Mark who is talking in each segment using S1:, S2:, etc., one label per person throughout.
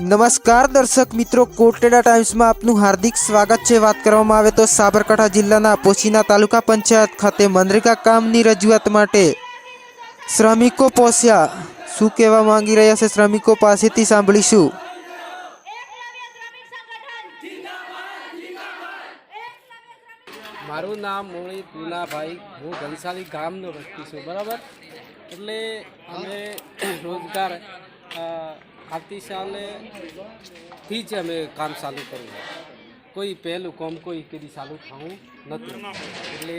S1: नमस्कार दर्शक मित्रों, कोटलेडा टाइम्स में आपનું हार्दिक स्वागत है। बात કરવામાં આવે તો સાબરકાંઠા જિલ્લાના પોશીના તાલુકા પંચાયત ખાતે મનરેગા કામની રજૂઆત માટે શ્રમિકો પહોંચ્યા। શું કહેવા માંગી રહ્યા છે શ્રમિકો પાસેથી સાંભળીશું।
S2: મારું નામ મોળી પૂનાભાઈ, હું ઘનસાલી ગામનો વ્યક્તિ છું, બરાબર। એટલે અમે રોજગાર આવતી સાલેથી જ અમે કામ ચાલુ કર્યું। કોઈ પહેલું કામ કોઈ કદી ચાલુ થવું નહોતું। એટલે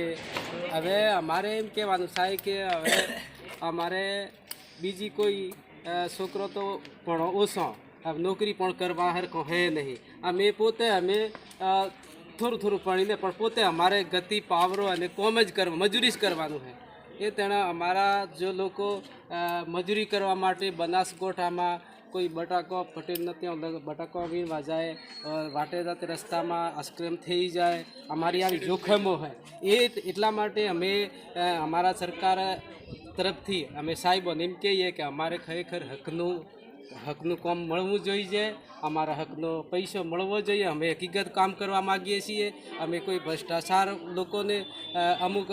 S2: હવે અમારે એમ કહેવાનું થાય કે હવે અમારે બીજી કોઈ છોકરો તો પણ ઓછો નોકરી પણ કરવા હરખો હે નહીં। અમે પોતે અમે થોડું થોડું ભણીને પણ પોતે અમારે ગતિ પાવરો અને કોમ જ કરવા, મજૂરી જ કરવાનું છે। એ તેના અમારા જો લોકો મજૂરી કરવા માટે બનાસકોઠામાં કોઈ બટાકો પટેલને ત્યાં બટાકો વીણવા જાય, વાટે જાતે રસ્તામાં આઈસ્ક્રીમ થઈ જાય, અમારી આવી જોખમો હોય। એ એટલા માટે અમે અમારા સરકાર તરફથી અમે સાહેબોને એમ કહીએ કે અમારે ખરેખર હકનું કામ મળવું જોઈએ, અમારા હકનો પૈસો મળવો જોઈએ। અમે હકીકત કામ કરવા માગીએ છીએ। અમે કોઈ ભ્રષ્ટાચાર લોકોને અમુક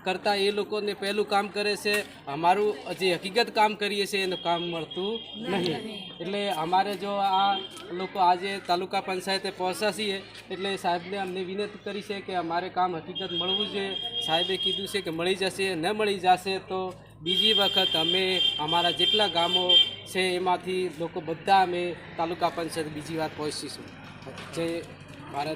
S2: કરતા એ લોકોને પહેલું કામ કરે છે, અમારું જે હકીકત કામ કરીએ છીએ એનું કામ મળતું નહીં। એટલે અમારે જો આ લોકો આજે તાલુકા પંચાયતે પહોંચ્યા છીએ એટલે સાહેબને અમને વિનંતી કરી છે કે અમારે કામ હકીકત મળવું જોઈએ। સાહેબે કીધું છે કે મળી જશે, ન મળી જશે તો બીજી વખત અમે અમારા જેટલા ગામો છે એમાંથી લોકો બધા અમે તાલુકા પંચાયત બીજી વાર પહોંચીશું। જય ભારત।